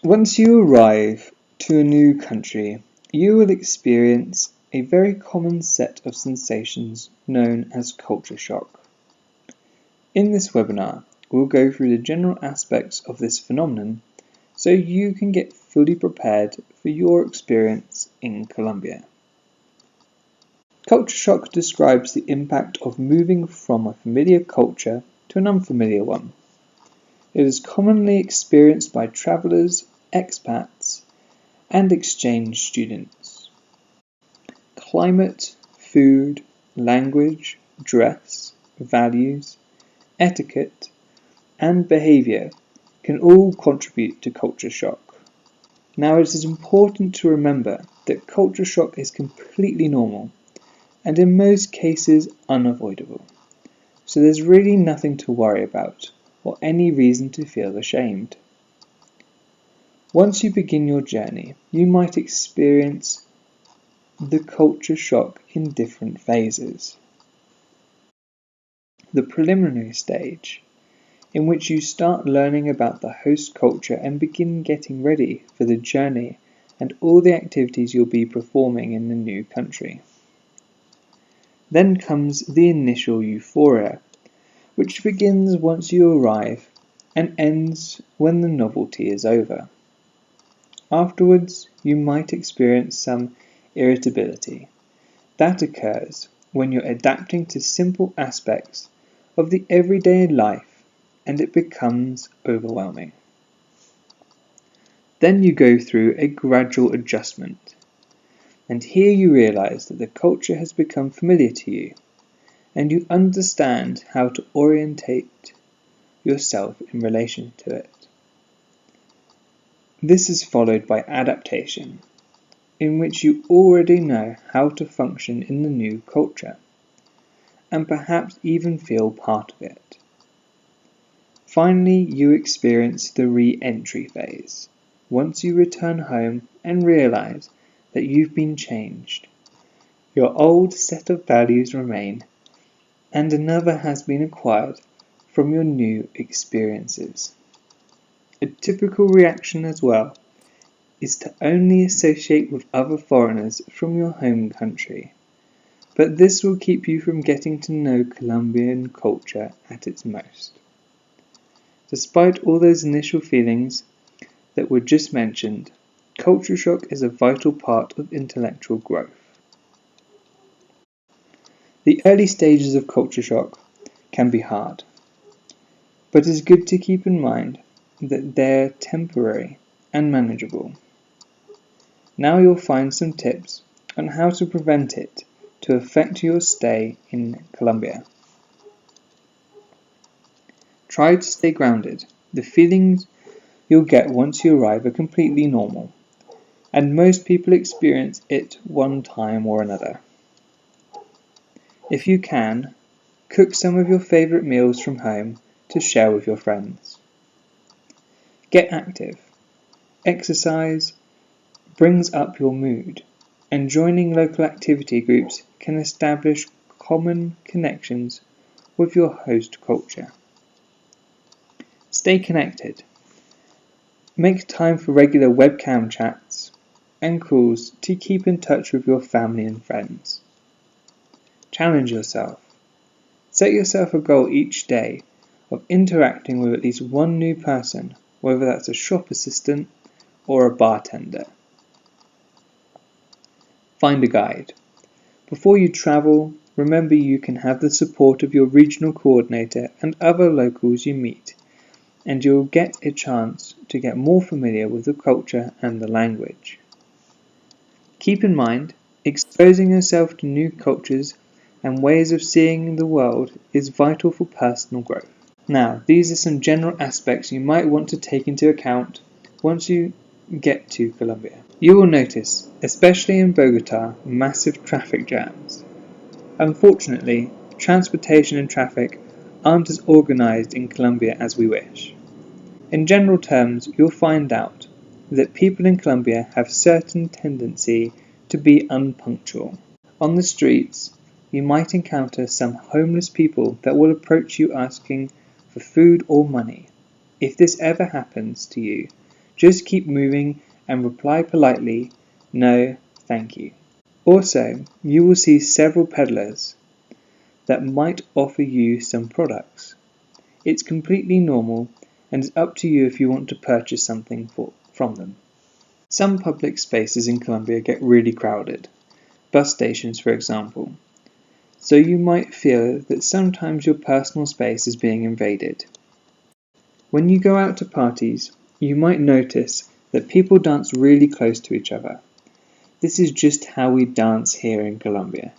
Once you arrive to a new country, you will experience a very common set of sensations known as culture shock. In this webinar, we'll go through the general aspects of this phenomenon so you can get fully prepared for your experience in Colombia. Culture shock describes the impact of moving from a familiar culture to an unfamiliar one. It is commonly experienced by travelers, expats, and exchange students. Climate, food, language, dress, values, etiquette, and behavior can all contribute to culture shock. Now, it is important to remember that culture shock is completely normal and in most cases unavoidable, so there's really nothing to worry about or any reason to feel ashamed. Once you begin your journey, you might experience the culture shock in different phases. The preliminary stage, in which you start learning about the host culture and begin getting ready for the journey and all the activities you'll be performing in the new country. Then comes the initial euphoria, which begins once you arrive and ends when the novelty is over. Afterwards, you might experience some irritability. That occurs when you're adapting to simple aspects of the everyday life and it becomes overwhelming. Then you go through a gradual adjustment, and here you realize that the culture has become familiar to you, and you understand how to orientate yourself in relation to it. This is followed by adaptation, in which you already know how to function in the new culture, and perhaps even feel part of it. Finally, you experience the re-entry phase, once you return home and realize that you've been changed. Your old set of values remain, and another has been acquired from your new experiences. A typical reaction as well is to only associate with other foreigners from your home country, but this will keep you from getting to know Colombian culture at its most. Despite all those initial feelings that were just mentioned, culture shock is a vital part of intellectual growth. The early stages of culture shock can be hard, but it's good to keep in mind that they're temporary and manageable. Now you'll find some tips on how to prevent it to affect your stay in Colombia. Try to stay grounded. The feelings you'll get once you arrive are completely normal, and most people experience it one time or another. If you can, cook some of your favourite meals from home to share with your friends. Get active. Exercise brings up your mood, and joining local activity groups can establish common connections with your host culture. Stay connected. Make time for regular webcam chats and calls to keep in touch with your family and friends. Challenge yourself. Set yourself a goal each day of interacting with at least one new person, whether that's a shop assistant or a bartender. Find a guide. Before you travel, remember you can have the support of your regional coordinator and other locals you meet, and you'll get a chance to get more familiar with the culture and the language. Keep in mind, exposing yourself to new cultures and ways of seeing the world is vital for personal growth. Now, these are some general aspects you might want to take into account once you get to Colombia. You will notice, especially in Bogota, massive traffic jams. Unfortunately, transportation and traffic aren't as organized in Colombia as we wish. In general terms, you'll find out that people in Colombia have certain tendency to be unpunctual. On the streets, you might encounter some homeless people that will approach you asking for food or money. If this ever happens to you, Just keep moving and reply politely, "No, thank you." Also, you will see several peddlers that might offer you some products. It's completely normal and it's up to you if you want to purchase something from them. Some public spaces in Colombia get really crowded, bus stations for example, so you might feel that sometimes your personal space is being invaded. When you go out to parties, you might notice that people dance really close to each other. This is just how we dance here in Colombia.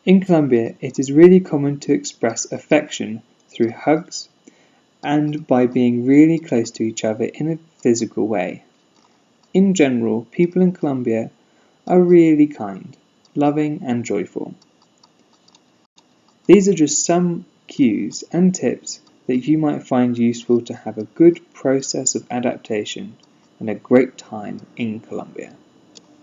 In Colombia, it is really common to express affection through hugs and by being really close to each other in a physical way. In general, people in Colombia are really kind, loving and joyful. These are just some cues and tips that you might find useful to have a good process of adaptation and a great time in Colombia.